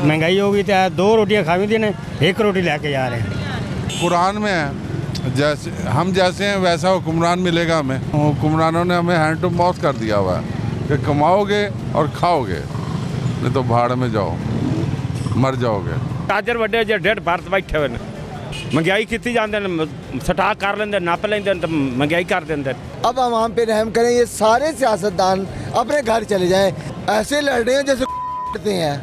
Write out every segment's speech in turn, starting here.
महंगाई होगी तो 2 रोटियां खावी थी ने 1 रोटी लेके जा रहे हैं। कुरान में है, जैसे हम जैसे हैं वैसा हुक्मरान मिलेगा हमें। हुक्मरानों ने हमें हैंड टू माउथ कर दिया हुआ है कि कमाओगे और खाओगे, नहीं तो भाड़ में जाओ, मर जाओगे। ताजर ਵੱਡੇ ਜੇ ਡੇਢ ਭਾਰਤ ਬੈਠੇ ਹੋਏ ਨੇ, महंगाई ਕੀਤੀ ਜਾਂਦੇ ਨੇ, ਸਟਾਕ ਕਰ ਲੈਂਦੇ, ਨੱਪ ਲੈਂਦੇ ਤੇ महंगाई कर देंगे। अब आवाम पे रहम करें, ये सारे सियासतदान अपने घर चले जाएं। ऐसे लड़ रहे हैं जैसे लड़ते हैं,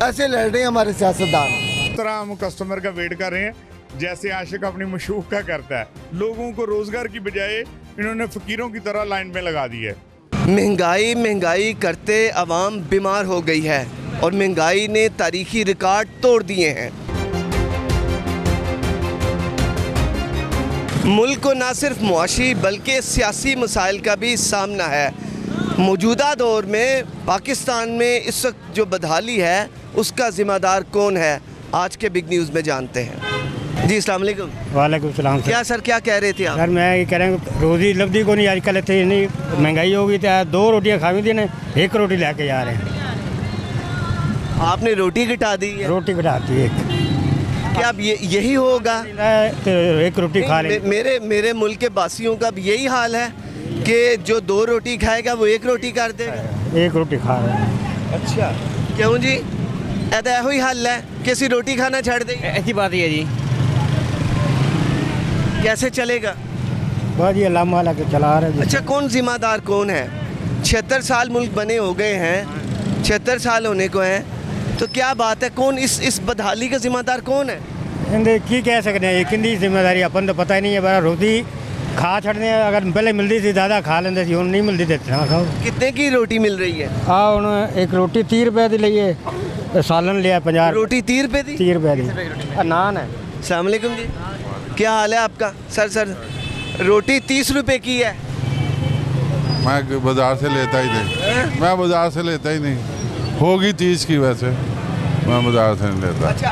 ऐसे लड़ रहे हैं हमारे सियासतदान। तरह हम कस्टमर का वेट कर रहे हैं जैसे आशिक अपनी मशूक का करता है। लोगों को रोजगार की बजाय इन्होंने फकीरों की तरह लाइन में लगा दी है। महंगाई महंगाई करते अवाम बीमार हो गई है और महंगाई ने तारीखी रिकॉर्ड तोड़ दिए हैं। मुल्क को न सिर्फ मुआशी बल्कि सियासी मसाइल का भी सामना है। मौजूदा दौर में पाकिस्तान में इस वक्त जो बदहाली है उसका ज़िम्मेदार कौन है, आज के बिग न्यूज़ में जानते हैं। जी अस्सलाम वालेकुम। वालेकुम सलाम सर। क्या सर क्या कह रहे थे आप? सर मैं ये कह रहा हूँ रोज़ी लब्धी को नहीं, आजकल इतनी नहीं महंगाई होगी तो 2 रोटियां खावी थी ने 1 रोटी लेके जा रहे हैं। आपने रोटी घटा दी है, रोटी घटाती है 1, क्या अब यही होगा? तो 1 रोटी खा ले। मेरे मुल्क के बासियों का भी यही हाल है कि जो 2 रोटी खाएगा वो 1 रोटी कर देगा। 1 रोटी खा रहे हैं। अच्छा क्यों जी, ऐसा ही हल है किसी रोटी खाना छड़ दे? ऐसी बात ही है जी। कैसे चलेगा? बस ये अल्लाह माला के चला रहे हैं। अच्छा कौन जिम्मेदार कौन है? 76 साल मुल्क बने हो गए हैं, 76 साल होने को हैं, तो क्या बात है, कौन इस बदहाली का जिम्मेदार कौन है? इनके की कह सकते हैं, किंदी जिम्मेदारी अपन तो पता ही नहीं है। बड़ा रोटी खा छड़ने, अगर पहले मिलती थी ज़्यादा खा लेंगे सी, नहीं मिलती थी ना खाओ। कितने की रोटी मिल रही है? उन्होंने 1 रोटी 30 रुपए की ली है, सालन लिया 50 रोटी 30 रुपए दी? 30 रुपए की नान है। अस्सलाम वालेकुम जी, क्या हाल है आपका? सर रोटी 30 रुपए की है। मैं बाज़ार से लेता ही नहीं, मैं बाज़ार से लेता ही नहीं। होगी 30 की, वैसे मैं बाज़ार से नहीं लेता। अच्छा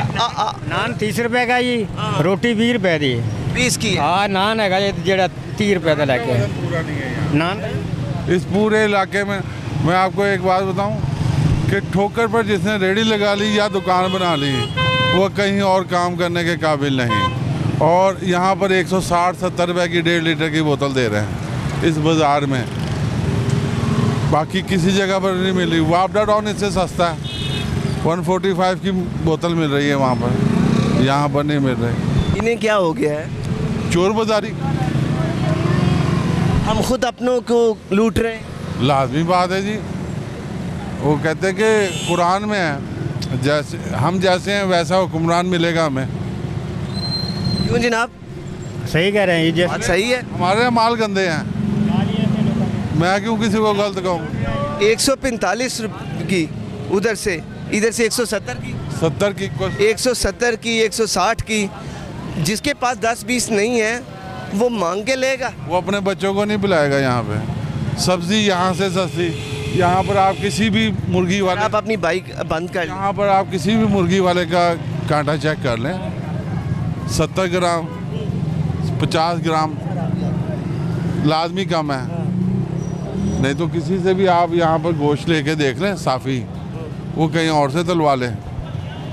नान 30 रुपए का ही, रोटी 20 रुपए की 20 की है। हाँ नान है जो 30 रुपए का लेके पूरा नहीं है यहाँ। नान इस पूरे इलाके में मैं आपको एक बात बताऊं कि ठोकर पर जिसने रेडी लगा ली या दुकान बना ली, वो कहीं और काम करने के काबिल नहीं। और यहाँ पर 160-70 रुपए की 1.5 लीटर की बोतल दे रहे हैं इस बाज़ार में, बाकी किसी जगह पर नहीं मिल रही। वापडा टाउन इससे सस्ता है, 145 की बोतल मिल रही है वहाँ पर, यहाँ पर नहीं मिल रही। इन्हें क्या हो गया है? चोर बाजारी, हम खुद अपनों को लूट रहे हैं। लाजमी बात है जी। वो कहते हैं कि कुरान में है, जैसे हम जैसे हैं वैसा हुक्मरान मिलेगा हमें। क्यों जनाब? सही कह रहे हैं ये बात सही है। हमारे माल गंदे हैं, मैं क्यों किसी को गलत कहूँ। 145 रुपये की उधर से, इधर से 170 की, 70 की 170 की, 160 की। जिसके पास 10-20 नहीं है वो मांग के लेगा। वो अपने बच्चों को नहीं पिलाएगा। यहाँ पे सब्जी यहाँ से सस्ती, यहाँ पर आप किसी भी मुर्गी वाले, आप अपनी बाइक बंद कर लें। यहाँ पर आप किसी भी मुर्गी वाले का कांटा चेक कर लें, 70 ग्राम 50 ग्राम लाजमी कम है। नहीं तो किसी से भी आप यहाँ पर गोश्त लेके देख लें, साफ़ी वो कहीं और से तलवा लें।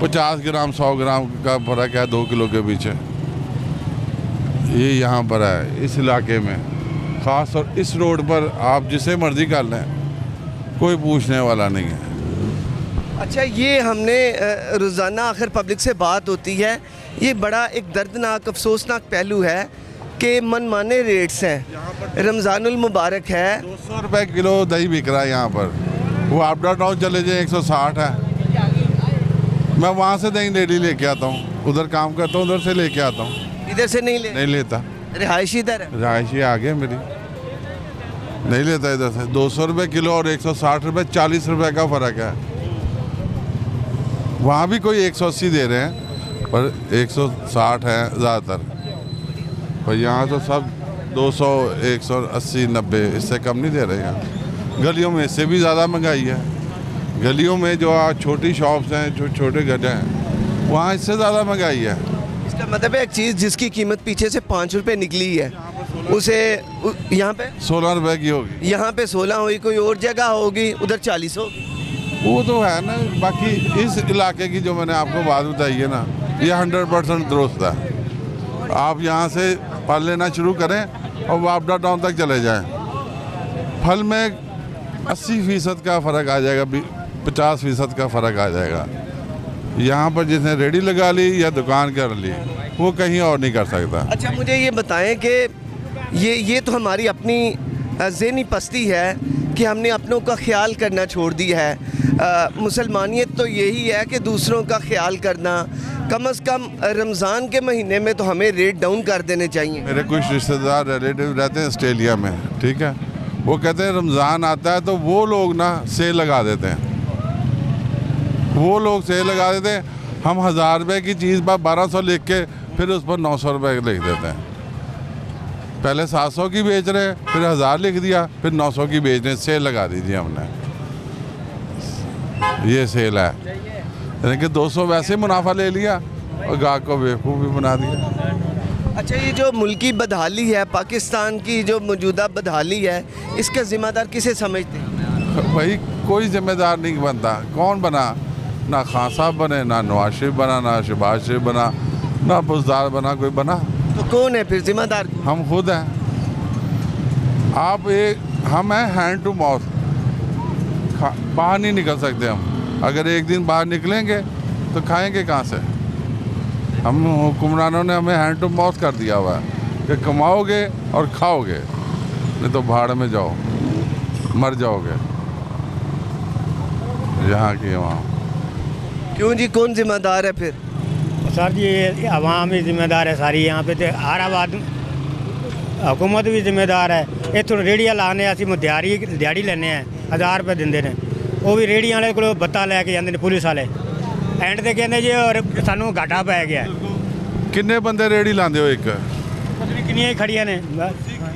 50 ग्राम 100 ग्राम का फ़र्क है 2 किलो के पीछे। ये यहाँ पर है इस इलाके में ख़ास, और इस रोड पर आप जिसे मर्ज़ी कर लें, कोई पूछने वाला नहीं है। अच्छा ये हमने रोज़ाना आखिर पब्लिक से बात होती है, ये बड़ा एक दर्दनाक अफसोसनाक पहलू है कि मनमाने रेट्स हैं। रमज़ानुल मुबारक है, 200 रुपये किलो दही बिक रहा है यहाँ पर। वो आपडा टाउन चले जाए 160 है। मैं वहाँ से दही डेली लेके आता हूँ, उधर काम करता हूँ, उधर से लेके आता हूँ। इधर से नहीं लेता, रिहायशी इधर है। रिहायशी आगे मेरी नहीं लेता इधर से। 200 रुपये किलो और 160 रुपये, 40 रुपये का फ़र्क है। वहाँ भी कोई 180 दे रहे हैं, पर 160 है ज़्यादातर। पर यहाँ तो सब 200, 180, 90, इससे कम नहीं दे रहे हैं। गलियों में इससे भी ज़्यादा महंगाई है। गलियों में जो छोटी शॉप्स हैं, जो छोटे गड्ढे हैं, वहाँ इससे ज़्यादा महंगाई है। इसका मतलब है एक चीज़ जिसकी कीमत पीछे से 5 रुपये निकली है, उसे यहाँ पे 16 रुपये की होगी। यहाँ पे 16 हुई, कोई और जगह होगी उधर 40 होगी। वो तो है ना। बाकी इस इलाके की जो मैंने आपको बात बताई है ना, ये 100% दुरुस्त है। आप यहाँ से फल लेना शुरू करें और वापडा टाउन तक चले जाएं, फल में 80% का फ़र्क आ जाएगा, 50% का फ़र्क आ जाएगा। यहाँ पर जिसने रेडी लगा ली या दुकान कर ली, वो कहीं और नहीं कर सकता। अच्छा, मुझे ये बताएं कि ये तो हमारी अपनी ज़हनी पस्ती है कि हमने अपनों का ख्याल करना छोड़ दिया है। मुसलमानियत तो यही है कि दूसरों का ख्याल करना। कम से कम रमज़ान के महीने में तो हमें रेट डाउन कर देने चाहिए। मेरे कुछ रिश्तेदार रिलेटिव रहते हैं ऑस्ट्रेलिया में, ठीक है, वो कहते हैं रमज़ान आता है तो वो लोग ना सेल लगा देते हैं, वो लोग सेल लगा देते हैं। हम 1000 रुपये की चीज़ पर 1200 लिख के फिर उस पर 900 रुपये लिख देते हैं। पहले 700 की बेच रहे हैं, फिर 1000 लिख दिया, फिर 900 की बेच रहे हैं। सेल लगा दीजिए हमने, ये सेल है। यानी कि 200 वैसे मुनाफा ले लिया और गाहक को बेवकूफ़ भी बना दिया। अच्छा, ये जो मुल्की बदहाली है, पाकिस्तान की जो मौजूदा बदहाली है, इसका ज़िम्मेदार किसे समझते हैं? भाई कोई जिम्मेदार नहीं बनता। कौन बना? ना खान साहब बने, ना नवाज शरीफ बना, ना शहबाज शरीफ बना, ना बुज़दार बना, कोई बना? तो कौन है फिर जिम्मेदार? हम खुद हैं। हम हैं हैंड टू माउथ, बाहर नहीं निकल सकते हम। अगर एक दिन बाहर निकलेंगे तो खाएंगे कहाँ से? हम हुक्मरानों ने हमें हैंड टू माउथ कर दिया हुआ है कि कमाओगे और खाओगे, नहीं तो भाड़ में जाओ, मर जाओगे। यहाँ की वहाँ। क्यों जी, कौन जिम्मेदार है फिर? सर जी ये आवाम ही जिम्मेदार है सारी। यहाँ पे तो हर आबाद हुकूमत भी जिम्मेदार है। इतों रेहड़ियाँ लाने असं दिहाड़ी लेने 1000 रुपये देंगे ने, वो भी रेहड़ियाँ वाले को बत्ता लैके जाते हैं पुलिस वाले। एंड ते कहते जी और सानू घाटा पै गया। किन्ने बंदे रेहड़ी लांदे हो? एक पता नहीं कितनी खड़ियाँ ने।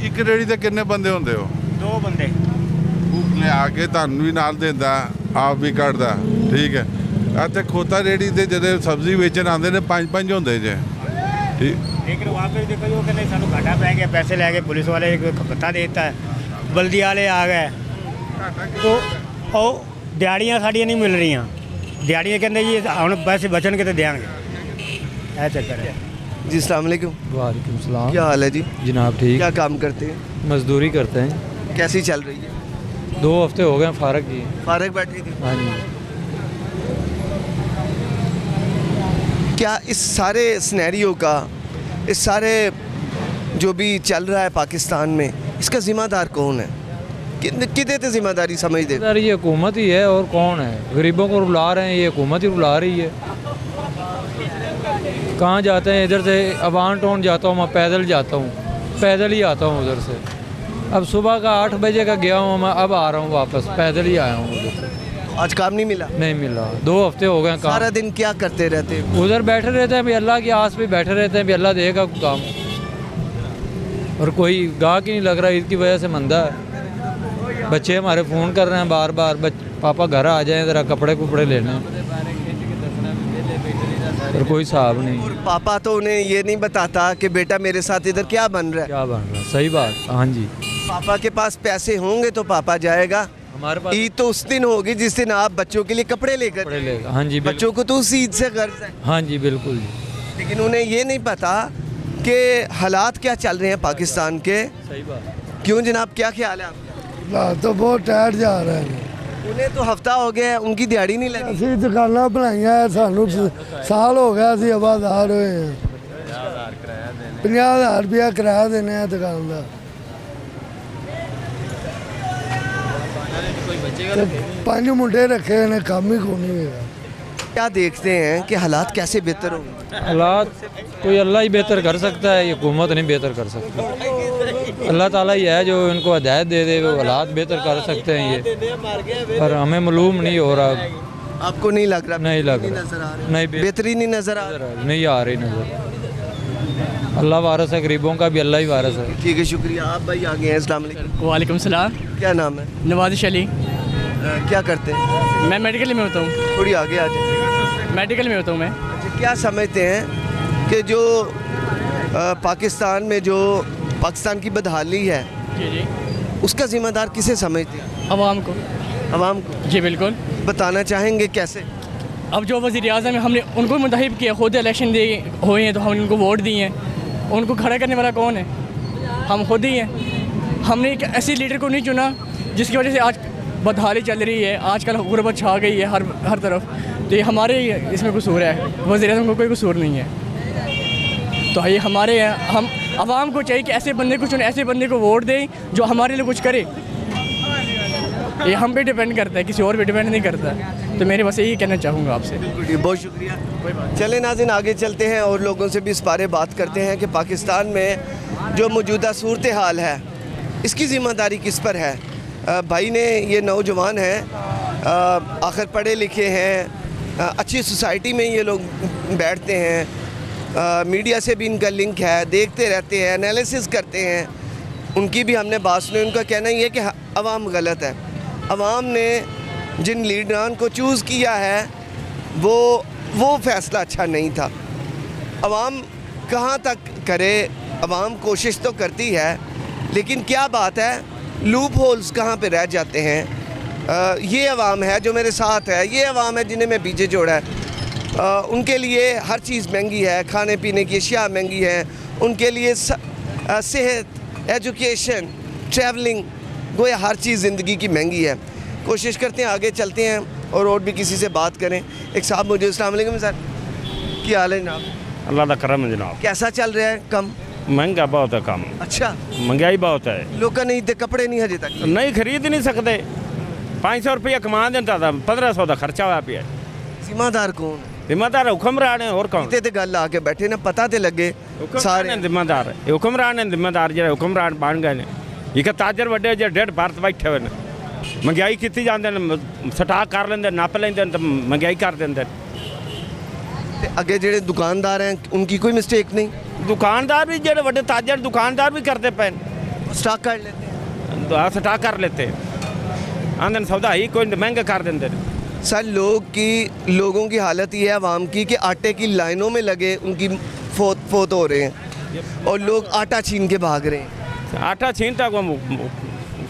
एक रेहड़ी ते किन्ने बंदे होंदे हो? 2 बंदे। ले आके ਤੁਹਾਨੂੰ ਵੀ ਨਾਲ ਦਿੰਦਾ, ਆਪ ਵੀ ਕੱਢਦਾ, ਠੀਕ ਹੈ। ਇੱਥੇ ਖੋਤਾ ਰੇੜੀ ਤੇ ਜਦੋਂ ਸਬਜ਼ੀ ਵੇਚਣ ਆਉਂਦੇ ਨੇ 5-5 ਹੁੰਦੇ ਜੇ, ठीक। लेकिन वहाँ पे देखो वो कहते सानू घाटा पै गया, पैसे लै गए पुलिस वाले, पता देता है, बल्दी वाले आ गए तो ਉਹ ਦਿਹਾੜੀਆਂ ਸਾਡੀਆਂ ਨਹੀਂ ਮਿਲ ਰਹੀਆਂ। ਦਿਹਾੜੀਆਂ ਕਹਿੰਦੇ ਜੀ ਹੁਣ ਪੈਸੇ ਬਚਣਗੇ ਤੇ ਦੇਾਂਗੇ, ਇਹ ਚੱਕਰ है जी। अस्सलाम वालेकुम। वालेकुम सलाम। क्या हाल है जी? जनाब ठीक। क्या काम करते हैं? मजदूरी करते हैं। कैसी चल रही है? 2 हफ्ते हो गए फारग की। फारग बैठे थे? हाँ जी। क्या इस सारे स्नैरियो का, इस सारे जो भी चल रहा है पाकिस्तान में, इसका ज़िम्मेदार कौन है? कितने तो जिम्मेदारी समझते? सर ये हुकूमत ही है, और कौन है? गरीबों को रुला रहे हैं, ये हुकूमत ही रुला रही है। कहाँ जाते हैं? इधर से अवान टाउन जाता हूँ, मैं पैदल जाता हूँ, पैदल ही आता हूँ उधर से। अब सुबह का 8 बजे का गया हूँ मैं, अब आ रहा हूँ वापस, पैदल ही आया हूँ उधर से। आज काम नहीं मिला? नहीं मिला, 2 हफ्ते हो गए। सारा दिन क्या करते रहते हैं? उधर बैठे रहते हैं, भी अल्लाह की आस पे बैठे रहते हैं, भी अल्लाह देगा काम, और कोई गाहक ही नहीं लग रहा। इसकी वजह से मंदा है। बच्चे हमारे फ़ोन कर रहे हैं बार बार, पापा घर आ जाएं, ज़रा कपड़े कुपड़े लेने, और कोई हिसाब नहीं। और पापा तो उन्हें ये नहीं बताता कि बेटा मेरे साथ इधर क्या बन रहा है। क्या बन रहा है? सही बात। हाँ जी। पापा के पास पैसे होंगे तो पापा जाएगा। हमारे पास ईद तो उस दिन होगी जिस दिन आप बच्चों के लिए कपड़े लेकर कपड़े लेगा। हाँ जी, बच्चों को तो उस ईद से गर्ज है। हाँ जी बिल्कुल जी। लेकिन उन्हें ये नहीं पता कि हालात क्या चल रहे हैं पाकिस्तान के। सही बात। क्यों जनाब, क्या ख्याल है आपका? तो बहुत टाइट जा रहे हैं। उन्हें तो हफ्ता हो गया है, उनकी दिहाड़ी नहीं लगी। ਅਸੀਂ ਦੁਕਾਨਾਂ ਬਣਾਈਆਂ ਸਾਨੂੰ ਸਾਲ ਹੋ ਗਿਆ, ਅਸੀਂ ਆਬਾਦਾਰ ਹੋਏ ਹਾਂ। 50,000 ਰੁਪਇਆ ਕਿਰਾਇਆ ਦੇਣੇ ਆ ਦੁਕਾਨ ਦਾ। 5 ਮੁੰਡੇ ਰੱਖੇ ਨੇ, ਕੰਮ ਹੀ ਕੋਈ ਨਹੀਂ ਹੈਗਾ। क्या देखते हैं कि हालात कैसे बेहतर होंगे? हालात कोई अल्लाह ही बेहतर कर सकता है, ये हुकूमत नहीं बेहतर कर सकती। अल्लाह ताला ही है जो इनको हिदायत दे दे, वो हालात बेहतर कर सकते हैं ये, पर हमें मालूम नहीं हो रहा। आपको नहीं लग रहा? नहीं लग रहा, नजर आ रहा, नहीं बेहतरी नहीं नजर आ रहा, नहीं आ रही नजर। अल्लाह वारस है, गरीबों का भी अल्लाह ही वारस है। ठीक है, शुक्रिया। आप भाई आ गए हैं। अस्सलाम वालेकुम। वालेकुम सलाम। क्या नाम है? नवाजिश अली। क्या करते हैं? मैं मेडिकल में होता हूँ। थोड़ी आगे आ जाए। मेडिकल में होता हूँ मैं। अच्छा, क्या समझते हैं कि जो पाकिस्तान में जो पाकिस्तान की बदहाली है, जी जी। उसका जिम्मेदार किसे समझते हैं? अवाम को। आवाम को जी बिल्कुल। बताना चाहेंगे कैसे? अब जो वज़ीर आज़म है हमने उनको मुंतखब किया, खुद इलेक्शन दे हुए हैं तो हमने उनको वोट दिए हैं। उनको खड़ा करने वाला कौन है? हम खुद ही हैं। हमने एक ऐसे लीडर को नहीं चुना जिसकी वजह से आज बदहाली चल रही है, आजकल गुर्बत छा गई है हर तरफ। तो ये हमारे इसमें कसूर है, वज़ीर आज़म को कोई कसूर नहीं है। तो ये हमारे हैं, हम आवाम को चाहिए कि ऐसे बंदे को चुने, ऐसे बंदे को वोट दें जो हमारे लिए कुछ करे। ये हम पे डिपेंड करता है, किसी और पे डिपेंड नहीं करता। तो मेरे बस यही कहना चाहूँगा आपसे। बहुत शुक्रिया। चले नाज़रीन, आगे चलते हैं और लोगों से भी इस बारे बात करते हैं कि पाकिस्तान में जो मौजूदा सूरत हाल है इसकी ज़िम्मेदारी किस पर है। भाई ने, ये नौजवान हैं, आखिर पढ़े लिखे हैं, अच्छी सोसाइटी में ये लोग बैठते हैं, मीडिया से भी इनका लिंक है, देखते रहते हैं, एनालिसिस करते हैं। उनकी भी हमने बात सुनी। उनका कहना ये है कि अवाम गलत है। अवाम ने जिन लीडरान को चूज़ किया है वो फ़ैसला अच्छा नहीं था। अवाम कहाँ तक करे, अवाम कोशिश तो करती है, लेकिन क्या बात है, लूप होल्स कहाँ पे रह जाते हैं। ये अवाम है जो मेरे साथ है, ये अवाम है जिन्हें मैं पीछे छोड़ा है। उनके लिए हर चीज़ महंगी है, खाने पीने की अशिया महंगी है, उनके लिए सेहत, एजुकेशन, ट्रैवलिंग, गोया हर चीज़ ज़िंदगी की महंगी है। कोशिश करते हैं आगे चलते हैं और और भी किसी से बात करें। एक साहब मुझे, अस्सलाम वालेकुम सर, क्या हाल है जनाब? अल्लाह का करम है जनाब। कैसा चल रहा है? कम महंगा बहुत है काम, अच्छा, महंगाई बहुत है। लोग नहीं दे कपड़े नहीं हजे तक नहीं खरीद नहीं सकते। 500 रुपया कमा देता था, 1500 का खर्चा हुआ पिया। जिम्मेदार कौन है? जिम्मेदार हुक्मरान है और कौन? ते गल आके बैठे ना, पता ते लगे सारे जिम्मेदार हुक्मरान है। जिम्मेदार जो हुक्मरान बन गए ने, एक ताजर वड्डे जो डेढ़ भारत बैठे हुए ने, महंगाई की जाते हैं, स्टाक कर लेंगे, नप लेंगे तो महंगाई कर देंगे। अगे जेडे दुकानदार हैं उनकी कोई मिस्टेक नहीं? दुकानदार भी जो बड़े ताजर दुकानदार भी करते पे, स्टॉक कर लेते हैं, स्टाक कर लेते आंदन सौदा ही कोई महंगा कर देंगे। सर लोगों की हालत ये है अवाम की कि आटे की लाइनों में लगे उनकी फोत हो रहे हैं और लोग आटा छीन के भाग रहे हैं। आटा छीन तक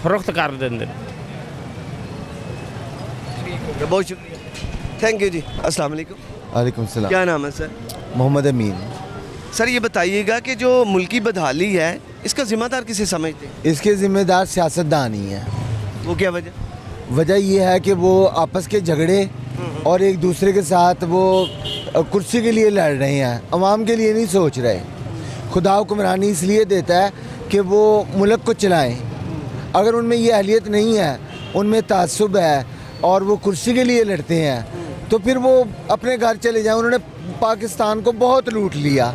फरोख्त कर देंगे। बहुत शुक्रिया, थैंक यू जी। अस्सलाम वालेकुम। वालेकुम सलाम। क्या नाम है सर? मोहम्मद अमीन। सर ये बताइएगा कि जो मुल्की बदहाली है इसका जिम्मेदार किसे समझते हैं? इसके ज़िम्मेदार सियासतदान ही हैं। वो क्या वजह? वजह ये है कि वो आपस के झगड़े और एक दूसरे के साथ वो कुर्सी के लिए लड़ रहे हैं, अवाम के लिए नहीं सोच रहे। खुदा हुक्मरानी इसलिए देता है कि वो मुल्क को चलाएं। अगर उनमें ये अहलियत नहीं है, उनमें तासुब है और वो कुर्सी के लिए लड़ते हैं, तो फिर वो अपने घर चले जाएं। उन्होंने पाकिस्तान को बहुत लूट लिया,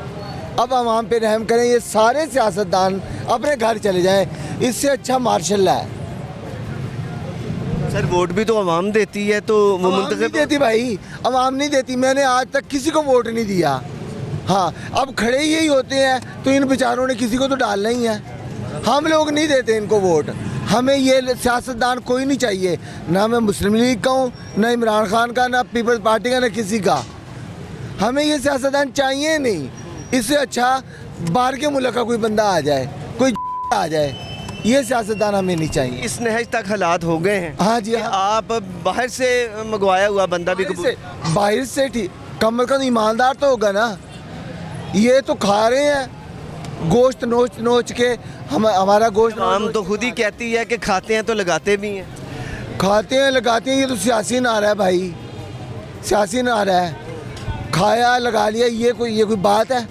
अब अवाम पे रहम करें। ये सारे सियासतदान अपने घर चले जाएं, इससे अच्छा मार्शल है। सर वोट भी तो अवाम देती है, तो वो अवाम नहीं देती भाई, अवाम नहीं देती। मैंने आज तक किसी को वोट नहीं दिया। हाँ, अब खड़े यही होते हैं तो इन बेचारों ने किसी को तो डालना ही है। हम लोग नहीं देते इनको वोट। हमें ये सियासतदान कोई नहीं चाहिए, ना मैं मुस्लिम लीग का हूँ, ना इमरान खान का, ना पीपल्स पार्टी का, ना किसी का। हमें ये सियासतदान चाहिए नहीं। इससे अच्छा बाहर के मुल्क का कोई बंदा आ जाए, कोई आ जाए, ये सियासतदान हमें नहीं चाहिए। इस नहज तक हालात हो गए हैं। हाँ जी, हाँ। आप बाहर से मंगवाया हुआ बंदा भी बाहर से ठीक, कम अज़ कम ईमानदार तो होगा ना। ये तो खा रहे हैं गोश्त नोच नोच के, हमारा गोश्त। आम तो खुद ही कहती है कि खाते हैं तो लगाते भी हैं। खाते हैं लगाते हैं, ये तो सियासी नारा है भाई, सियासी नारा है। खाया लगा लिया, ये कोई बात है?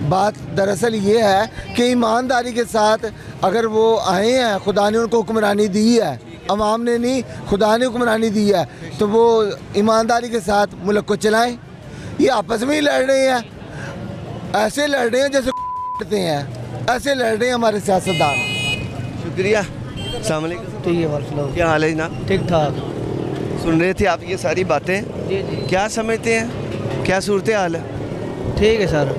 बात दरअसल ये है कि ईमानदारी के साथ अगर वो आए हैं, खुदा ने उनको हुक्मरानी दी है, अवाम ने नहीं, खुदा ने हुक्मरानी दी है, तो वो ईमानदारी के साथ मुल्क को चलाएं। ये आपस में ही लड़ रहे हैं, ऐसे लड़ रहे हैं जैसे लड़ते हैं, ऐसे लड़ रहे हैं हमारे सियासतदान। शुक्रिया। अस्सलाम वालेकुम। ठीक है, क्या हाल है जनाब? ठीक ठाक। सुन रहे थे आप ये सारी बातें, जी जी क्या समझते हैं, क्या सूरत हाल है? ठीक है सर।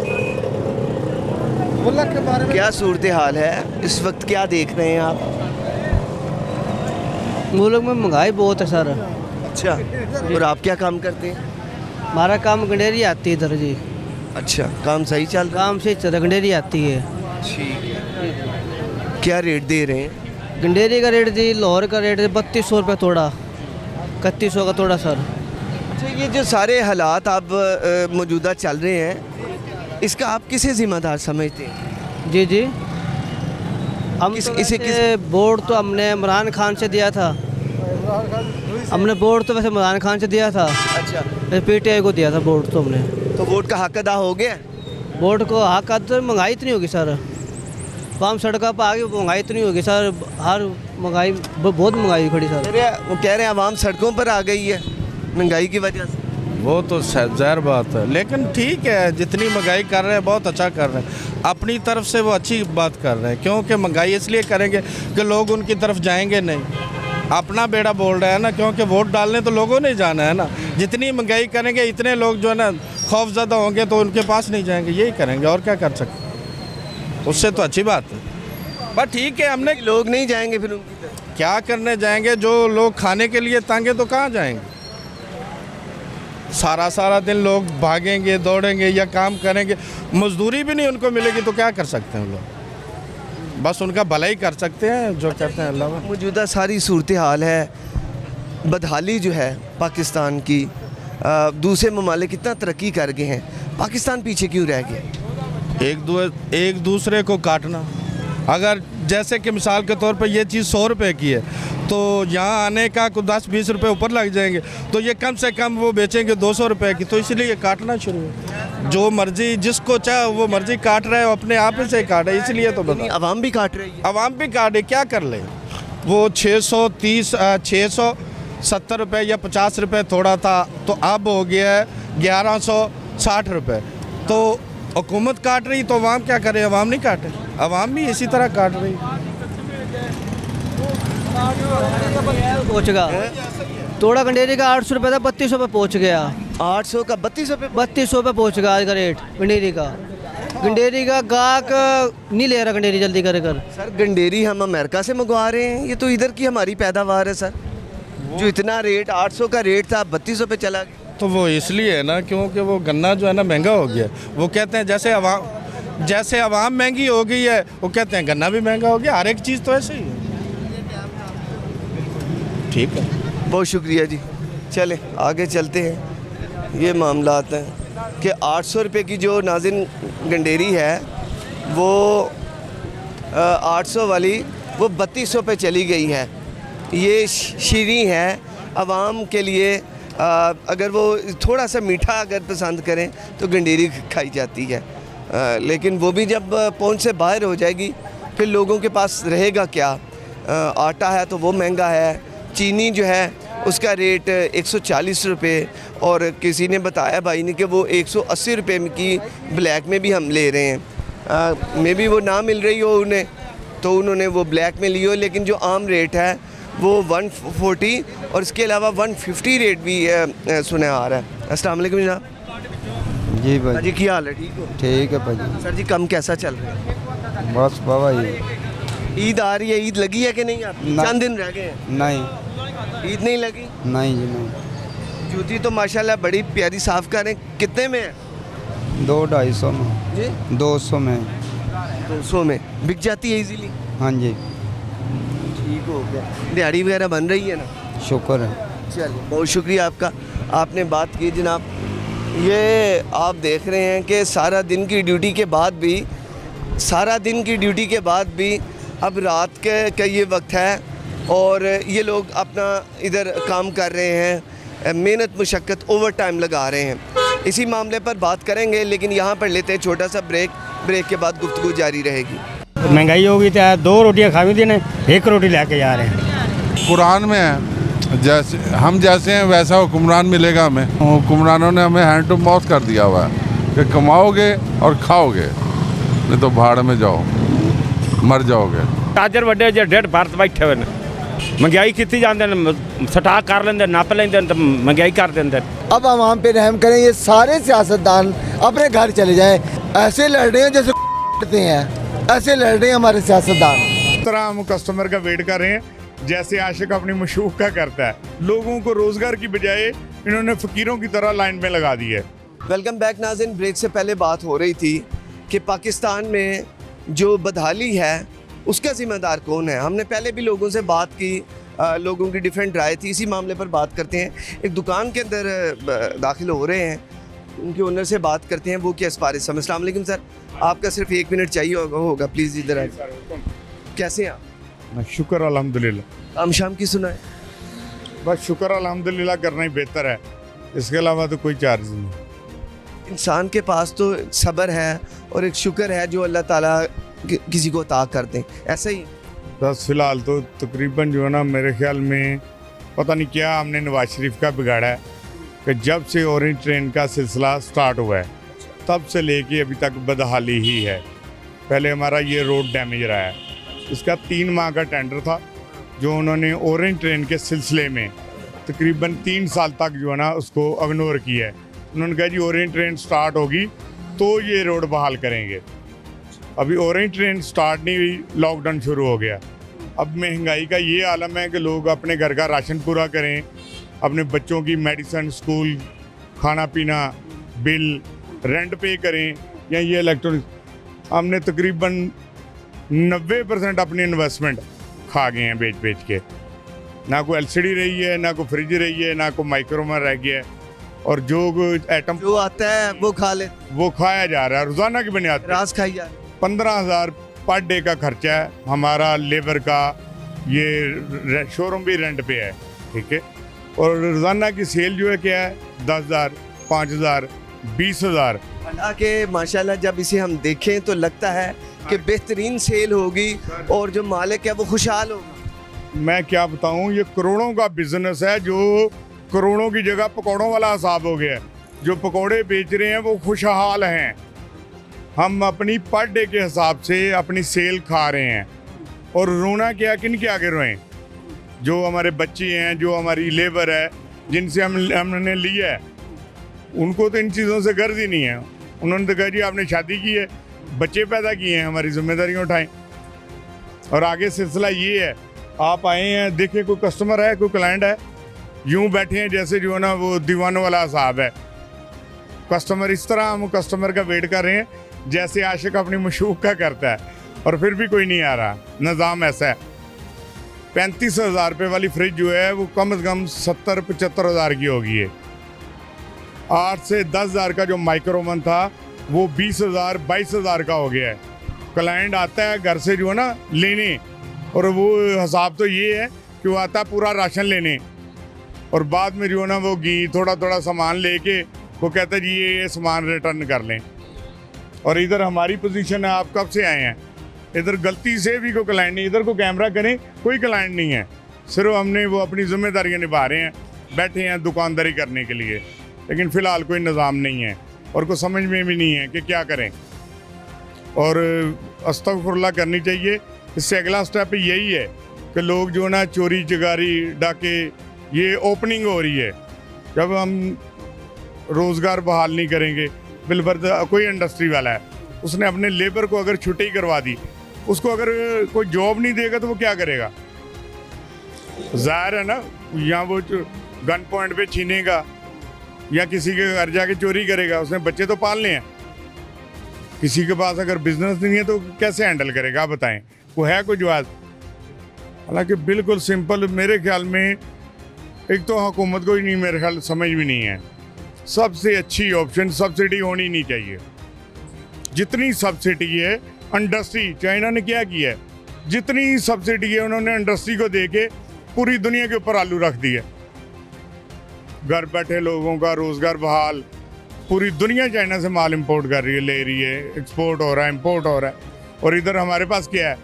मुल्क के बारे में क्या सूरत हाल है इस वक्त, क्या देख रहे हैं आप? मुल्क में महंगाई बहुत है सर। अच्छा, और आप क्या काम करते हैं? हमारा काम गंडेरी आती है इधर जी। अच्छा, काम सही चल रहा काम से गंडेरी आती है। है? ठीक है। क्या रेट दे रहे हैं? गंडेरी का रेट जी, लाहौर का रेट 3200 रुपये तोड़ा, 3100 का तोड़ा सर। अच्छा, ये जो सारे हालात अब मौजूदा चल रहे हैं, इसका आप किसे ज़िम्मेदार समझते हैं? जी जी, हम किस- तो इसे वैसे बोर्ड तो हमने इमरान खान से दिया था, हमने बोर्ड तो वैसे इमरान खान से दिया था, अच्छा, पीटीआई को दिया था बोर्ड तो हमने। तो वोट का हक अदा हो गया? बोर्ड को हक तो महंगाई इतनी होगी सर, पाम सड़कों पर आगे महंगाई इतनी होगी सर, हर महंगाई बहुत महंगाई खड़ी सर। वो कह रहे हैं आवाम सड़कों पर आ गई है महंगाई की वजह से। वो तो ज़ाहिर बात है, लेकिन ठीक है, जितनी महंगाई कर रहे हैं बहुत अच्छा कर रहे हैं, अपनी तरफ से वो अच्छी बात कर रहे हैं, क्योंकि महंगाई इसलिए करेंगे कि लोग उनकी तरफ जाएंगे नहीं, अपना बेड़ा बोल रहा है ना, क्योंकि वोट डालने तो लोगों ने जाना है ना। जितनी महंगाई करेंगे इतने लोग जो है ना खौफज़दा होंगे तो उनके पास नहीं जाएंगे, यही करेंगे और क्या कर सकते, उससे तो अच्छी बात है। बस ठीक है, हमने लोग नहीं जाएंगे फिर उनकी तरफ। क्या करने जाएंगे, जो लोग खाने के लिए तंग है तो कहाँ जाएंगे, सारा दिन लोग भागेंगे दौड़ेंगे या काम करेंगे, मजदूरी भी नहीं उनको मिलेगी तो क्या कर सकते हैं लोग, बस उनका भला ही कर सकते हैं जो कहते हैं अल्लाह। मौजूदा सारी सूरत हाल है, बदहाली जो है पाकिस्तान की, दूसरे ममालिक कितना तरक्की कर गए हैं, पाकिस्तान पीछे क्यों रह गया? एक दूसरे को काटना, अगर जैसे कि मिसाल के तौर पे ये चीज़ 100 रुपये की है तो यहाँ आने का कुछ 10-20 रुपये ऊपर लग जाएंगे, तो ये कम से कम वो बेचेंगे 200 रुपये की, तो इसलिए काटना शुरू है। जो मर्जी जिसको चाहे वो मर्जी काट रहा है, अपने आप से काटे, इसलिए तो बता। आवाम भी काट रही है। आवाम भी काटे, क्या कर ले, वो 670 रुपये या 50 रुपये थोड़ा था तो अब हो गया है 1160 रुपये, तो हुकूमत काट रही तो अवाम क्या करे, अवाम नहीं काटे, अवाम भी इसी तरह काट रही। पहुँच गया तोड़ा गंडेरी का 800 रुपये था, 3200 पे पहुँच गया। 800 का 3200 पे 3200 पे पहुँच गया आज का रेट गंडेरी का। गंडेरी का गाहक नहीं ले रहा गंडेरी जल्दी कर। सर गंडेरी हम अमेरिका से मंगवा रहे हैं, ये तो इधर की हमारी पैदावार है सर। जो इतना रेट 800 का रेट था 3200 पे चला गया। तो वो इसलिए है ना क्योंकि वो गन्ना जो है ना महंगा हो गया, वो कहते हैं जैसे आवाम महंगी हो गई है, वो कहते हैं गन्ना भी महंगा हो गया, हर एक चीज़ तो ऐसे ही है। ठीक है, बहुत शुक्रिया जी। चले आगे चलते हैं। ये मामलात हैं कि 800 रुपये की जो नाज़िन गंडेरी है वो 800 वाली वो 3200 पे चली गई है। ये शीरी है आवाम के लिए। अगर वो थोड़ा सा मीठा अगर पसंद करें तो गंडेरी खाई जाती है, लेकिन वो भी जब पहुंच से बाहर हो जाएगी फिर लोगों के पास रहेगा क्या। आटा है तो वो महंगा है, चीनी जो है उसका रेट 140 रुपये, और किसी ने बताया भाई ने कि वो 180 रुपये की ब्लैक में भी हम ले रहे हैं। मे बी वो ना मिल रही हो उन्हें तो उन्होंने वो ब्लैक में ली हो, लेकिन जो आम रेट है वो 140 और इसके अलावा 150 रेट भी सुने आ रहा है। अस्सलाम वालेकुम जनाब। जी भाई जी क्या हाल है, ठीक हो? ठीक है भाई। सर जी कम कैसा चल रहा है? बस बाबा जी। ईद आ रही है, ईद लगी है कि नहीं आपकी? ना। चंद दिन रह गए हैं। नहीं ईद नहीं लगी? नहीं जी नहीं। जूती तो माशाल्लाह बड़ी प्यारी साफ करें। कितने में है? 200-250 में जी 200 में 200 में बिक जाती है इजीली। हाँ जी ठीक हो गया। दिहाड़ी वगैरह बन रही है ना? शुक्र है। चलिए बहुत शुक्रिया आपका, आपने बात की जनाब। ये आप देख रहे हैं कि सारा दिन की ड्यूटी के बाद भी अब रात का ये वक्त है और ये लोग अपना इधर काम कर रहे हैं, मेहनत मुशक्क़त ओवर टाइम लगा रहे हैं। इसी मामले पर बात करेंगे, लेकिन यहाँ पर लेते हैं छोटा सा ब्रेक के बाद गुफ्तगू जारी रहेगी। महंगाई होगी तो 2 रोटियां खावी थी ने 1 रोटी लेके जा रहे हैं। कुरान में है जैसे हम जैसे हैं वैसा हुक्मरान मिलेगा हमें। हुक्मरानों ने हमें हैंड टू माउथ कर दिया हुआ है कि कमाओगे और खाओगे, नहीं तो भाड़ में जाओ, मर जाओगे। ताजर वड्डे जे डेढ़ भारत बैठे हुए ने महंगाई की जाते हैं, स्टाक कर लेंगे, नप लेंगे तो महंगाई कर देंगे। अब आवाम पे रहम करें, ये सारे सियासतदान अपने घर चले जाएं। ऐसे लड़ रहे हैं जैसे लड़ते हैं, ऐसे लड़ रहे हैं हमारे सियासतदान। इस तरह हम कस्टमर का वेट कर रहे हैं जैसे आशिक अपनी मशूक का करता है। लोगों को रोज़गार की बजाय इन्होंने फ़कीरों की तरह लाइन में लगा दी है। वेलकम बैक नाज़रीन। ब्रेक से पहले बात हो रही थी कि पाकिस्तान में जो बदहाली है उसका ज़िम्मेदार कौन है? हमने पहले भी लोगों से बात की, लोगों की डिफरेंट राय थी, इसी मामले पर बात करते हैं। एक दुकान के अंदर दाखिल हो रहे हैं, उनके ओनर से बात करते हैं, वो क्या सिफारिश समझ। अस्सलाम वालेकुम सर, आपका सिर्फ 1 मिनट चाहिए होगा प्लीज़ इधर आए। कैसे हैं आप? शुक्र अल्हम्दुलिल्लाह। काम शाम की सुना है? बस शुक्र अल्हम्दुलिल्लाह करना ही बेहतर है, इसके अलावा तो कोई चार्ज नहीं। इंसान के पास तो सब्र है और एक शुक्र है जो अल्लाह ताला किसी को अता कर दें, ऐसा ही। बस फ़िलहाल तो तकरीबन जो है ना, मेरे ख्याल में पता नहीं क्या हमने नवाज शरीफ का बिगाड़ा है कि जब से ऑरेंज ट्रेन का सिलसिला स्टार्ट हुआ है तब से लेके अभी तक बदहाली ही है। पहले हमारा ये रोड डैमेज रहा है, इसका 3 माह का टेंडर था जो उन्होंने ऑरेंज ट्रेन के सिलसिले में तकरीबन 3 साल तक जो है ना उसको इग्नोर किया है। उन्होंने कहा जी ऑरेंज ट्रेन स्टार्ट होगी तो ये रोड बहाल करेंगे। अभी ऑरेंज ट्रेन स्टार्ट नहीं हुई, लॉकडाउन शुरू हो गया। अब महंगाई का ये आलम है कि लोग अपने घर का राशन पूरा करें, अपने बच्चों की मेडिसिन, स्कूल, खाना पीना, बिल, रेंट पे करें या ये इलेक्ट्रॉनिक। हमने तकरीबन 90% अपनी इन्वेस्टमेंट खा गए हैं बेच के। ना कोई एलसीडी रही है, ना कोई फ्रिज रही है, ना कोई माइक्रोवेव रह गया है, और जो आइटम जो आता है वो खा ले, वो खाया जा रहा है रोज़ाना की बुनियाद पर। रास खाई जा रही है। 15,000 पर डे का खर्चा है हमारा, लेबर का, ये शोरूम भी रेंट पे है, ठीक है। और रोज़ाना की सेल जो है क्या है, 10,000, 5,000, 20,000। हालांकि माशाल्लाह जब इसे हम देखें तो लगता है कि बेहतरीन सेल होगी और जो मालिक है वो खुशहाल होगा। मैं क्या बताऊं, ये करोड़ों का बिजनेस है, जो करोड़ों की जगह पकौड़ों वाला हिसाब हो गया है। जो पकौड़े बेच रहे हैं वो खुशहाल हैं। हम अपनी पर डे के हिसाब से अपनी सेल खा रहे हैं, और रोना क्या, किन के आगे रोएं? जो हमारे बच्चे हैं, जो हमारी लेबर है, जिनसे हमने लिया है, उनको तो इन चीज़ों से गर्ज ही नहीं है। उन्होंने तो कहा जी आपने शादी की है, बच्चे पैदा किए हैं, हमारी जिम्मेदारियाँ उठाएं। और आगे सिलसिला ये है, आप आए हैं, देखिए कोई कस्टमर है, कोई क्लाइंट है, यूं बैठे हैं जैसे जो है ना वो दीवानों वाला हिसाब है। कस्टमर इस तरह, हम कस्टमर का वेट कर रहे हैं जैसे आशिक अपनी मशूक का करता है, और फिर भी कोई नहीं आ रहा। निज़ाम ऐसा है। 35,000 रुपये वाली फ्रिज जो है वो कम से कम 70-75,000 की होगी है। 8 से 10,000 का जो माइक्रोवन था वो 20,000-22,000 का हो गया है। क्लाइंट आता है घर से जो है ना लेने, और वो हिसाब तो ये है कि वो आता है पूरा राशन लेने, और बाद में जो है ना वो घी थोड़ा थोड़ा सामान लेके वो कहता है जी ये सामान रिटर्न कर लें। और इधर हमारी पोजीशन है, आप कब से आए हैं, इधर गलती से भी कोई क्लाइंट नहीं, इधर को कैमरा करें कोई क्लाइंट नहीं है, सिर्फ हमने वो अपनी जिम्मेदारियां निभा रहे हैं, बैठे हैं दुकानदारी करने के लिए। लेकिन फ़िलहाल कोई निज़ाम नहीं है और कोई समझ में भी नहीं है कि क्या करें, और अस्तगफुरुल्लाह करनी चाहिए। इससे अगला स्टेप यही है कि लोग जो ना चोरी चकारी डाके, ये ओपनिंग हो रही है। जब हम रोज़गार बहाल नहीं करेंगे, बिलफर्ज कोई इंडस्ट्री वाला है, उसने अपने लेबर को अगर छुट्टी करवा दी, उसको अगर कोई जॉब नहीं देगा तो वो क्या करेगा? ज़ाहिर है ना, या वो गन पॉइंट पे छीनेगा या किसी के घर जाके चोरी करेगा। उसने बच्चे तो पालने हैं, किसी के पास अगर बिजनेस नहीं है तो कैसे हैंडल करेगा, आप बताएं? वो है कोई जवाब? हालांकि बिल्कुल सिंपल मेरे ख्याल में, एक तो हुकूमत को ही नहीं, मेरे ख्याल समझ भी नहीं है। सबसे अच्छी ऑप्शन सब्सिडी होनी नहीं चाहिए। जितनी सब्सिडी है इंडस्ट्री, चाइना ने क्या किया है, जितनी सब्सिडी है उन्होंने इंडस्ट्री को दे के पूरी दुनिया के ऊपर आलू रख दिए। घर बैठे लोगों का रोज़गार बहाल, पूरी दुनिया चाइना से माल इंपोर्ट कर रही है, ले रही है, एक्सपोर्ट हो रहा है, इंपोर्ट हो रहा है। और इधर हमारे पास क्या है,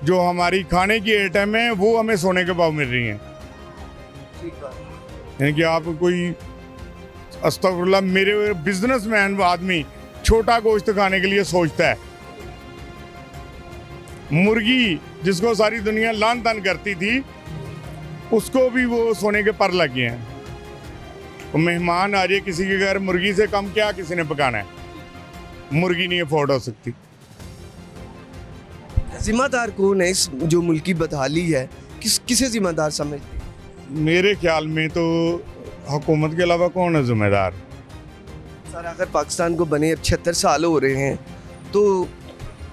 जो हमारी खाने की आइटम है वो हमें सोने के भाव मिल रही हैं। यानी कि आप कोई अस्तगफुरुल्लाह, मेरे बिजनेसमैन आदमी छोटा गोश्त खाने के लिए सोचता है। मुर्गी जिसको सारी दुनिया लान तान करती थी, उसको भी वो सोने के पर लगे हैं। तो मेहमान आ जाए किसी के घर, मुर्गी से कम क्या किसी ने पकाना है, मुर्गी नहीं अफोर्ड हो सकती। जिम्मेदार कौन है इस जो मुल्क की बदहाली है, किसे जिम्मेदार समझते? मेरे ख्याल में तो हुकूमत के अलावा कौन है जिम्मेदार? सर अगर पाकिस्तान को बने 76 साल हो रहे हैं तो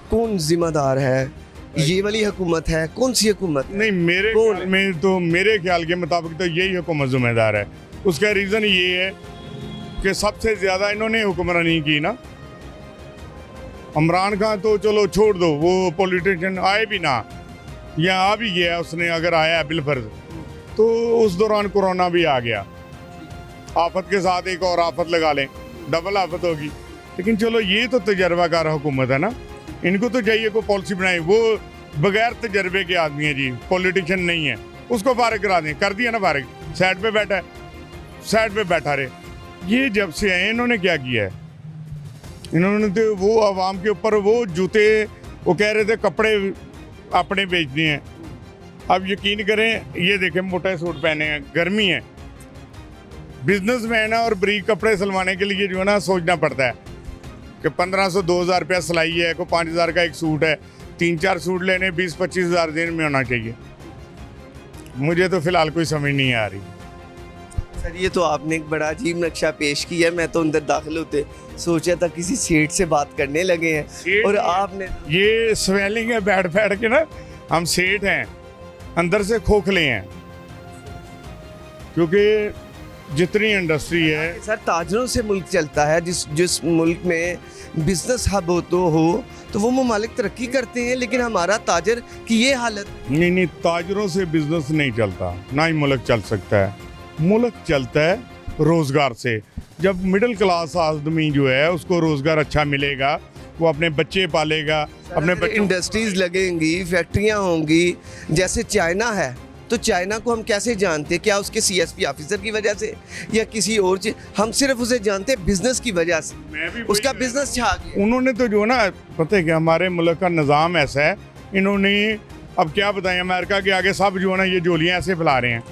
कौन जिम्मेदार है? ये वाली हुकूमत है? कौन सी हुकूमत? नहीं, मेरे कौन ख्याल में तो, मेरे ख्याल के मुताबिक तो यही हुकूमत जिम्मेदार है। उसका रीज़न ये है कि सबसे ज़्यादा इन्होंने हुक्मरानी की ना। इमरान खान तो चलो छोड़ दो, वो पॉलिटिशियन आए भी ना, या आ भी गया उसने, अगर आया है बिलफर्ज, तो उस दौरान कोरोना भी आ गया। आफत के साथ एक और आफत लगा लें, डबल आफत होगी। लेकिन चलो ये तो तजर्बाकार हुकूमत है ना, इनको तो चाहिए कोई पॉलिसी बनाए। वो बगैर तजर्बे के आदमी है जी, पॉलिटिशियन नहीं है। उसको फारिग करा दें, कर दिया ना फारिग, साइड पे बैठा है, साइड पे बैठा रहे। ये जब से आए इन्होंने क्या किया है? इन्होंने तो वो आवाम के ऊपर वो जूते, वो कह रहे थे कपड़े अपने बेचने हैं। अब यकीन करें, ये देखें मोटे सूट पहने हैं, गर्मी है, बिजनेसमैन है, और बरीक कपड़े सिलवाने के लिए जो है ना सोचना पड़ता है कि 1500-2000 रुपया सिलाई है, को 5000 का एक सूट है, 3-4 सूट लेने 20-25 हज़ार दिन में होना चाहिए। मुझे तो फिलहाल कोई समझ नहीं आ रही। सर ये तो आपने एक बड़ा अजीब नक्शा पेश किया है। मैं तो अंदर दाखिल होते सोचा था किसी सेठ से बात करने लगे हैं, और आपने ये स्वेलिंग है बैठ बैठ के ना, हम सेठ हैं, अंदर से खोखले हैं, क्योंकि जितनी इंडस्ट्री है। सर ताजरों से मुल्क चलता है। जिस मुल्क में बिजनेस हब हो तो वो ममालिक तरक्की करते हैं, लेकिन हमारा ताजर की ये हालत। नहीं, ताजरों से बिजनेस नहीं चलता, ना ही मुल्क चल सकता है। मुल्क चलता है रोज़गार से। जब मिडिल क्लास आदमी जो है उसको रोज़गार अच्छा मिलेगा, वो अपने बच्चे पालेगा, अपने बच्चे। इंडस्ट्रीज लगेंगी, फैक्ट्रियां होंगी, जैसे चाइना है, तो चाइना को हम कैसे जानते हैं? क्या उसके CSP ऑफिसर की वजह से या किसी और चीज? हम सिर्फ उसे जानते हैं बिजनेस की वजह से, उसका बिजनेस छा गया। उन्होंने तो जो है ना, पता है कि हमारे मुल्क का निज़ाम ऐसा है, इन्होंने अब क्या बताएं, अमेरिका के आगे सब जो है ना ये जोलियाँ ऐसे फैला रहे हैं।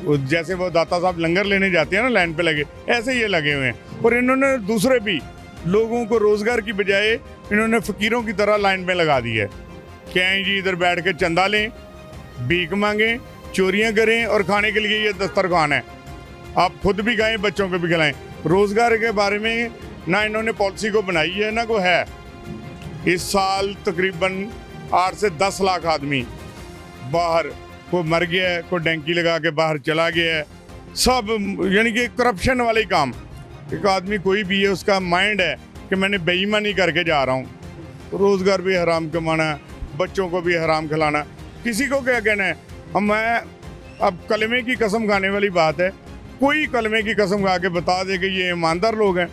जैसे वो दाता साहब लंगर लेने जाते हैं ना लाइन पे लगे, ऐसे ये लगे हुए हैं। और इन्होंने दूसरे भी लोगों को रोज़गार की बजाय इन्होंने फ़कीरों की तरह लाइन में लगा दी है। क्या है जी, इधर बैठ के चंदा लें, भीख मांगें, चोरियां करें, और खाने के लिए ये दस्तरखान है। आप खुद भी खाएं, बच्चों को भी खिलाएं। रोज़गार के बारे में ना इन्होंने पॉलिसी को बनाई है, ना को है। इस साल तकरीबन 8 से 10 लाख आदमी बाहर, कोई मर गया है, कोई डंकी लगा के बाहर चला गया है, सब यानी कि करप्शन वाले काम। एक आदमी कोई भी है, उसका माइंड है कि मैंने बेईमानी करके जा रहा हूँ। रोज़गार भी हराम कमाना, बच्चों को भी हराम खिलाना, किसी को क्या कहना है? अब कलमे की कसम खाने वाली बात है। कोई कलमे की कसम खा के बता दे कि ये ईमानदार लोग हैं।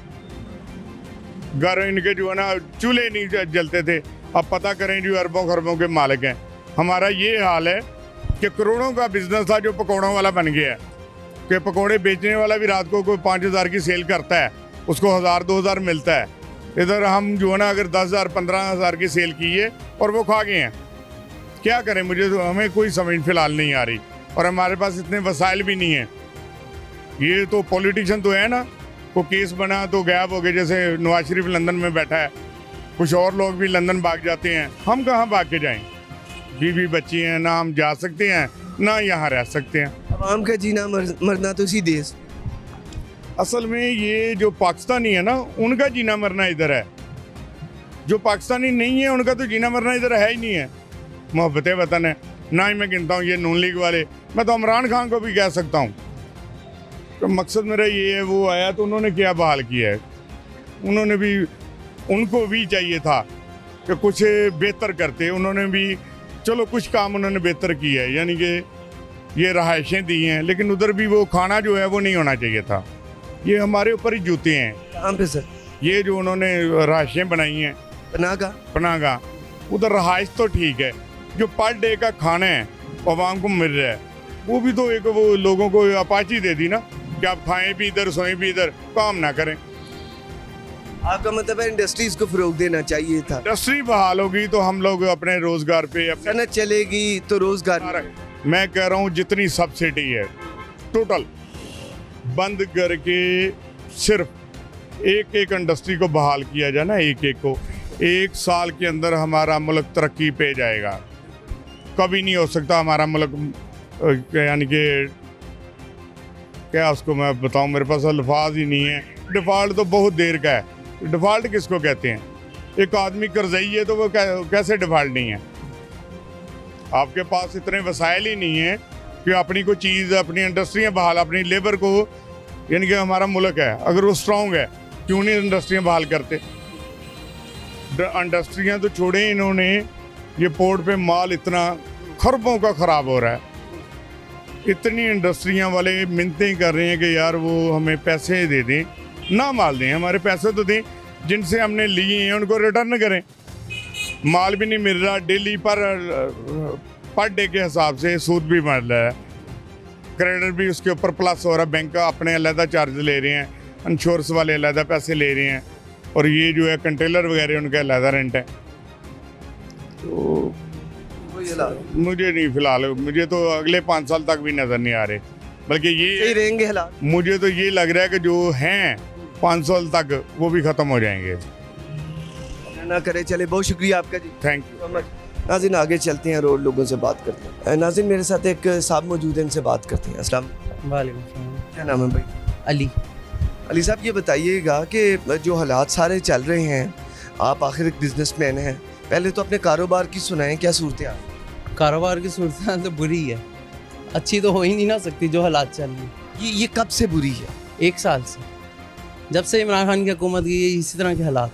घर इनके जो है ना चूल्हे नहीं जलते थे, अब पता करें जो अरबों खरबों के मालिक हैं। हमारा ये हाल है कि करोड़ों का बिजनेस था जो पकौड़ों वाला बन गया है, कि पकौड़े बेचने वाला भी रात को कोई 5000 की सेल करता है, उसको 1000-2000 मिलता है। इधर हम जो है ना अगर 10,000-15,000 की सेल की है और वो खा गए हैं। क्या करें? मुझे तो, हमें कोई समझ फिलहाल नहीं आ रही, और हमारे पास इतने वसाइल भी नहीं हैं। ये तो पॉलिटिशियन तो है ना, वो केस बना तो गायब हो गए, जैसे नवाज शरीफ लंदन में बैठा है, कुछ और लोग भी लंदन भाग जाते हैं। हम कहाँ भाग के जाएं? बीवी बच्ची हैं, ना हम जा सकते हैं ना यहाँ रह सकते हैं। आवाम का जीना मरना तो इसी देश। असल में ये जो पाकिस्तानी है ना, उनका जीना मरना इधर है। जो पाकिस्तानी नहीं है उनका तो जीना मरना इधर है ही नहीं है। मोहब्बत वतन है। ना ही मैं गिनता हूँ ये नून लीग वाले, मैं तो इमरान खान को भी कह सकता हूँ। तो मकसद मेरा ये है, वो आया तो उन्होंने क्या बहाल किया है? उन्होंने भी, उनको भी चाहिए था कि कुछ बेहतर करते। उन्होंने भी चलो कुछ काम उन्होंने बेहतर किया है, यानी कि ये रहायशें दी हैं, लेकिन उधर भी वो खाना जो है वो नहीं होना चाहिए था। ये हमारे ऊपर ही जूते हैं। कहाँ पे सर? ये जो उन्होंने रहायशें बनाई हैं पनागा, उधर रहायश तो ठीक है, जो पर डे का खाना है आवाम को मिल रहा है, वो भी तो एक वो लोगों को अपाची दे दी ना कि आप खाएं भी इधर, सोएं भी इधर, काम ना करें। आपका मतलब है इंडस्ट्रीज को फरोग देना चाहिए था। इंडस्ट्री बहाल होगी तो हम लोग अपने रोजगार पे, अपने सनत चलेगी तो रोजगार। मैं कह रहा हूँ जितनी सब्सिडी है टोटल बंद करके सिर्फ एक इंडस्ट्री को बहाल किया जाए ना, एक को, 1 साल के अंदर हमारा मुल्क तरक्की पे जाएगा। कभी नहीं हो सकता हमारा मुल्क, यानी कि क्या उसको मैं बताऊं, मेरे पास अल्फाज ही नहीं है। डिफ़ॉल्ट तो बहुत देर का है। डिफ़ॉल्ट किसको कहते हैं? एक आदमी कर्जई है तो वो कैसे डिफॉल्ट नहीं है? आपके पास इतने वसाइल ही नहीं है कि अपनी कोई चीज़, अपनी इंडस्ट्रियाँ बहाल, अपनी लेबर को, यानी कि हमारा मुल्क है अगर वो स्ट्रॉन्ग है, क्यों नहीं इंडस्ट्रियाँ बहाल करते? इंडस्ट्रियाँ तो छोड़े इन्होंने, ये पोर्ट पे माल इतना खरबों का ख़राब हो रहा है। इतनी इंडस्ट्रियाँ वाले मिन्नतें कर रहे हैं कि यार वो हमें पैसे दे दें, ना माल दें, हमारे पैसे तो दें, जिनसे हमने लिए हैं उनको रिटर्न करें। माल भी नहीं मिल रहा, डेली पर डे के हिसाब से सूद भी मिल रहा है, क्रेडिट भी उसके ऊपर प्लस हो रहा है, बैंक अपने अलहदा चार्ज ले रहे हैं, इंश्योरेंस वाले अलहदा पैसे ले रहे हैं, और ये जो है कंटेनर वगैरह उनका अलहदा रेंट है। तो मुझे नहीं, फिलहाल मुझे तो अगले 5 साल तक भी नज़र नहीं आ रहे, बल्कि ये रहेंगे हालात। मुझे तो ये लग रहा है कि जो हैं 5 साल तक वो भी ख़त्म हो जाएंगे। ना करे चले, बहुत शुक्रिया आपका जी, थैंक यू। नाज़रीन आगे चलते हैं, और लोगों से बात करते हैं। नाज़रीन मेरे साथ एक साहब मौजूद हैं, इनसे बात करते हैं। अस्सलाम वालेकुम सलाम। क्या नाम है भाई? अली। अली साहब ये बताइएगा कि जो हालात सारे चल रहे हैं, आप आखिर एक बिजनेसमैन हैं, पहले तो अपने कारोबार की सुनाएं, क्या सूरत है? कारोबार की सूरत तो बुरी है, अच्छी तो हो ही नहीं ना सकती जो हालात चल रही है। ये कब से बुरी है? 1 साल से, जब से इमरान खान की हुकूमत की, इसी तरह के हालात।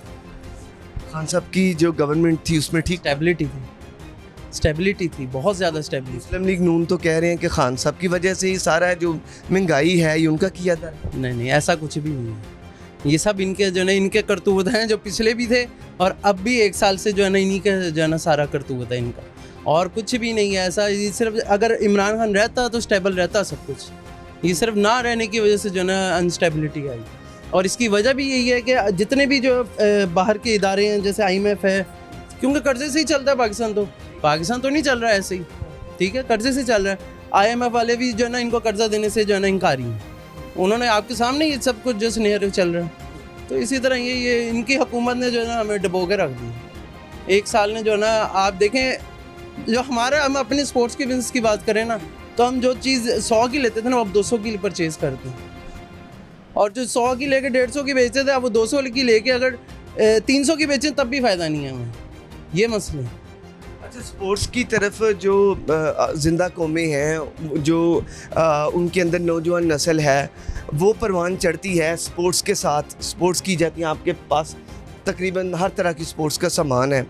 खान साहब की जो गवर्नमेंट थी उसमें ठीक स्टेबिलिटी थी, बहुत ज़्यादा स्टेबिलिटी। मुस्लिम लीग नून तो कह रहे हैं कि खान साहब की वजह से ही सारा जो महंगाई है ये उनका किया था। नहीं, ऐसा कुछ भी नहीं है। ये सब इनके जो है इनके करतूत हैं, जो पिछले भी थे और अब भी 1 साल से जो है ना इन्हीं के जो है ना सारा करतूत है इनका, और कुछ भी नहीं है ऐसा। ये सिर्फ अगर इमरान खान रहता तो स्टेबल रहता सब कुछ, ये सिर्फ ना रहने की वजह से जो है ना अनस्टेबिलिटी आई। और इसकी वजह भी यही है कि जितने भी जो बाहर के इदारे हैं, जैसे IMF है, क्योंकि कर्जे से ही चलता है पाकिस्तान तो नहीं चल रहा है ऐसे ही, ठीक है, कर्जे से चल रहा है। IMF वाले भी जो है ना इनको कर्जा देने से जो है ना इनकारी हैं, उन्होंने आपके सामने ये सब कुछ जो स्नेह चल रहा है। तो इसी तरह ये इनकी हुकूमत ने जो है ना हमें डबो के रख दी। 1 साल ने जो है ना, आप देखें जो हमारा, हम अपने स्पोर्ट्स के बिजनेस की बात करें ना, तो हम जो चीज़ 100 की लेते थे ना, अब 200 की परचेज़ करते हैं, और जो 100 की लेके 150 की बेचते थे, अब वो 200 की लेके अगर 300 की बेचें तब भी फ़ायदा नहीं है हमें, ये मसले। अच्छा, स्पोर्ट्स की तरफ जो जिंदा कौमें हैं, जो उनके अंदर नौजवान नस्ल है, वो परवान चढ़ती है स्पोर्ट्स के साथ, स्पोर्ट्स की जाती है। आपके पास तकरीबन हर तरह की स्पोर्ट्स का सामान है,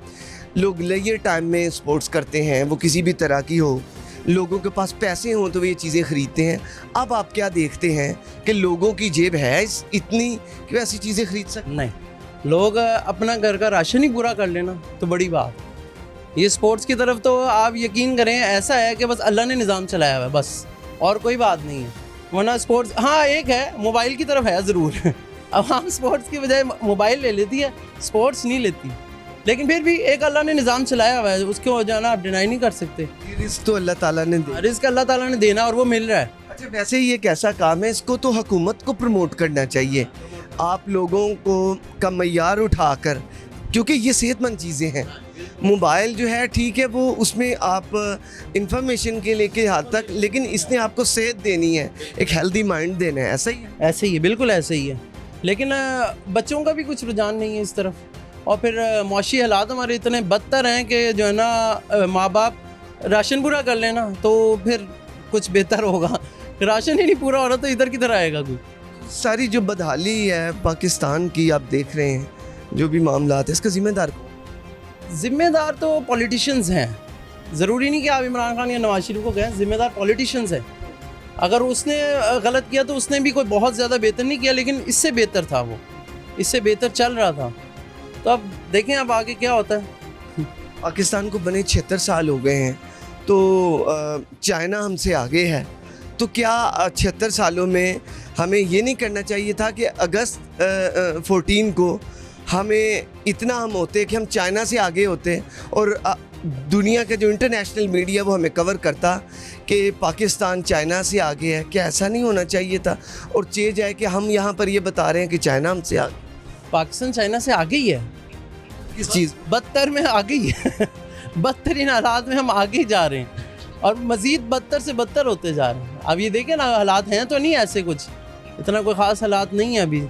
लोग लेजर टाइम में स्पोर्ट्स करते हैं, वो किसी भी तरह की हो, लोगों के पास पैसे हों तो वो ये चीज़ें ख़रीदते हैं। अब आप क्या देखते हैं कि लोगों की जेब है इतनी कि ऐसी चीज़ें खरीद सकते? नहीं, लोग अपना घर का राशन ही पूरा कर लेना तो बड़ी बात। ये स्पोर्ट्स की तरफ तो आप यकीन करें, ऐसा है कि बस अल्लाह ने निज़ाम चलाया हुआ है बस, और कोई बात नहीं है। वरना स्पोर्ट्स, हाँ एक है, मोबाइल की तरफ है ज़रूर। अब हम स्पोर्ट्स की बजाय मोबाइल ले लेती है, स्पोर्ट्स नहीं लेती, लेकिन फिर भी एक अल्लाह ने निज़ाम चलाया हुआ है, उसको जाना आप डिनाई नहीं कर सकते। रिस्क तो अल्लाह ताला ने दिया, रिस्क अल्लाह ताला ने देना और वो मिल रहा है। अच्छा, वैसे ये एक ऐसा काम है, इसको तो हुकूमत को प्रमोट करना चाहिए, आप लोगों को का मयार उठाकर, क्योंकि ये सेहतमंद चीज़ें हैं। मोबाइल जो है ठीक है, वो उसमें आप इंफॉर्मेशन के लेके हद तक, लेकिन इसने आपको सेहत देनी है, एक हेल्दी माइंड देना है, ऐसा ही है? ऐसे ही है, बिल्कुल ऐसे ही है, लेकिन बच्चों का भी कुछ रुझान नहीं है इस तरफ। और फिर मुआशी हालात हमारे इतने बदतर हैं कि जो है ना माँ बाप राशन पूरा कर लेना तो फिर कुछ बेहतर होगा, राशन ही नहीं पूरा हो रहा तो इधर किधर आएगा कोई। सारी जो बदहाली है पाकिस्तान की आप देख रहे हैं, जो भी मामला है, इसका ज़िम्मेदार तो पॉलिटिशियंस हैं, ज़रूरी नहीं कि आप इमरान खान या नवाज शरीफ को कहें, ज़िम्मेदार पॉलिटिशियंस हैं। अगर उसने गलत किया तो उसने भी कोई बहुत ज़्यादा बेहतर नहीं किया, लेकिन इससे बेहतर था, वो इससे बेहतर चल रहा था। तो अब देखें अब आगे क्या होता है। पाकिस्तान को बने 76 साल हो गए हैं, तो चाइना हमसे आगे है, तो क्या 76 सालों में हमें ये नहीं करना चाहिए था कि अगस्त 14 को हमें इतना हम होते कि हम चाइना से आगे होते, और दुनिया का जो इंटरनेशनल मीडिया वो हमें कवर करता कि पाकिस्तान चाइना से आगे है? क्या ऐसा नहीं होना चाहिए था? और चेंज है कि हम यहाँ पर ये बता रहे हैं कि चाइना हमसे आगे, पाकिस्तान चाइना से आगे ही है। किस चीज़? बदतर में आगे ही है। बदतरीन हालात में हम आगे ही जा रहे हैं, और मज़ीद बदतर से बदतर होते जा रहे हैं। अब ये देखें ना, हालात हैं तो नहीं ऐसे कुछ, इतना कोई ख़ास हालात नहीं है अभी।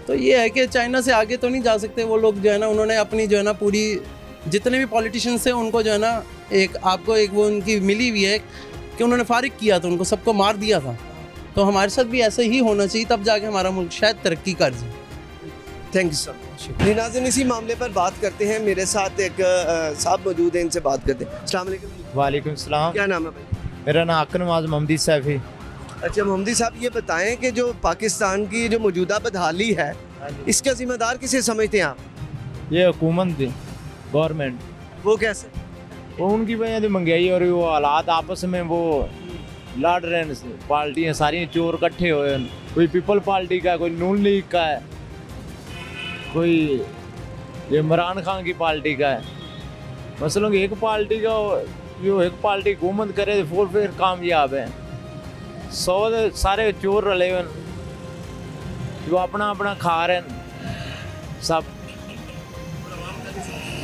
तो ये है कि चाइना से आगे तो नहीं जा सकते वो लोग जो है ना, उन्होंने अपनी जो है ना पूरी जितने भी पॉलिटिशियंस हैं उनको जो है ना एक आपको एक वो उनकी मिली हुई है कि उन्होंने फारिग किया था, उनको सबको मार दिया था। तो हमारे साथ भी ऐसे ही होना चाहिए, तब जाके हमारा मुल्क शायद तरक्की कर जाए। Thank you sir much. नाज़रीन, इसी मामले पर बात करते हैं। मेरे साथ एक साहब मौजूद हैं, इनसे बात करते हैं। अस्सलाम वालेकुम। वालेकुम सलाम। क्या नाम है भाई? मेरा नाम अक्कर नवाज मोहम्मदी सैफी। अच्छा मोहम्मदी साहब, ये बताएं कि जो पाकिस्तान की जो मौजूदा बदहाली है, इसका जिम्मेदार किसे समझते हैं आप? ये हुकूमत थी, गवर्नमेंट। वो कैसे? वो उनकी वजह से महंगाई और वो हालात आपस में वो लड़ रहे हैं, पार्टियाँ सारी चोर इकट्ठे हुए हैं। कोई पीपल पार्टी का है, कोई नून लीग का है, कोई ये इमरान खान की पार्टी का है। मसलन एक पार्टी का जो एक पार्टी हुकूमत करे तो फिर कामयाब है। 100 सारे चोर रले हुए हैं जो अपना अपना खा रहे हैं सब।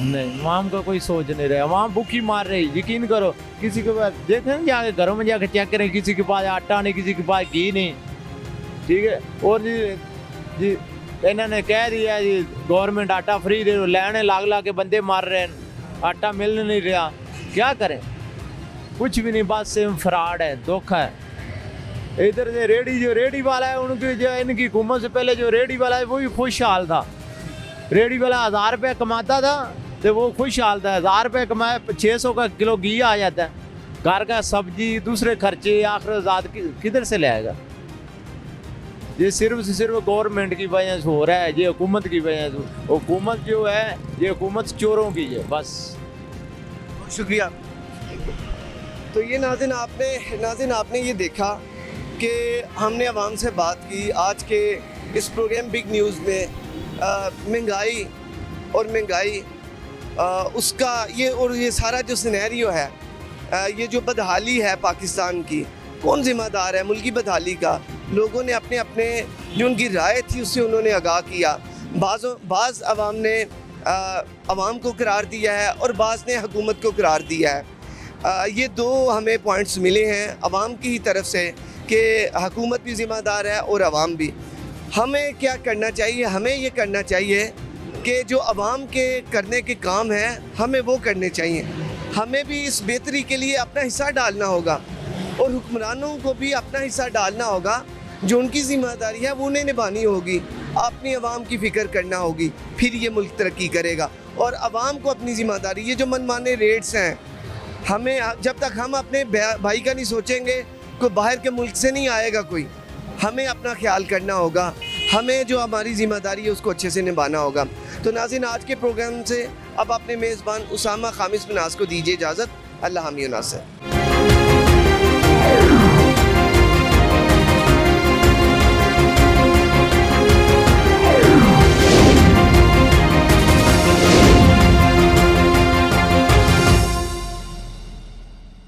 नहीं, अवाम का कोई सोच नहीं रहा, अवाम भूखी मार रही। यकीन करो, किसी के पास देखें जाके घरों में जाके चेक करें, किसी के पास आटा नहीं, किसी के पास घी नहीं, ठीक है। और जी इन्होंने कह दिया जी गवर्नमेंट आटा फ्री दे, लेने ला के बंदे मार रहे हैं, आटा मिल नहीं रहा, क्या करें? कुछ भी नहीं, बस फ्रॉड है, धोखा है। इधर से रेडी वाला है, उनकी जो इनकी हुकूमत से पहले जो रेडी वाला है वो भी खुशहाल था। रेडी वाला 1000 रुपये कमाता था तो वो खुशहाल था। 1000 रुपये कमाए 600 का किलो घी आ जाता है, घर का सब्जी, दूसरे खर्चे, आखिर ज़ात किधर से लाएगा? ये सिर्फ से सिर्फ गवर्नमेंट की वजह से हो रहा है, ये हुकूमत की वजह से। हुकूमत जो है ये हुकूमत चोरों की है, बस। शुक्रिया। तो ये नाज़रीन आपने ये देखा कि हमने आवाम से बात की आज के इस प्रोग्राम बिग न्यूज़ में। महंगाई उसका ये सारा जो सिनेरियो है, ये जो बदहाली है पाकिस्तान की, कौन ज़िम्मेदार है मुल्की बदहाली का? लोगों ने अपने अपने जो उनकी राय थी उससे उन्होंने आगाह किया। बाज़ अवाम ने अवाम को करार दिया है और बाज़ ने हुकूमत को करार दिया है। ये दो हमें पॉइंट्स मिले हैं अवाम की ही तरफ से कि हुकूमत भी ज़िम्मेदार है और अवाम भी। हमें क्या करना चाहिए? हमें ये करना चाहिए कि जो अवाम के करने के काम हैं हमें वो करने चाहिए। हमें भी इस बेहतरी के लिए अपना हिस्सा डालना होगा और हुक्मरानों को भी अपना हिस्सा डालना होगा। जो उनकी ज़िम्मेदारी है वो उन्हें निभानी होगी, अपनी आवाम की फ़िक्र करना होगी, फिर ये मुल्क तरक्की करेगा। और आवाम को अपनी ज़िम्मेदारी, ये जो मनमाने रेट्स हैं, हमें जब तक हम अपने भाई का नहीं सोचेंगे, कोई बाहर के मुल्क से नहीं आएगा कोई। हमें अपना ख्याल करना होगा, हमें जो हमारी ज़िम्मेदारी है उसको अच्छे से निभाना होगा। तो नाज़रीन, आज के प्रोग्राम से अब अपने मेज़बान उसामा खामिस बनास को दीजिए इजाज़त। अल्लाह हामी नासिर।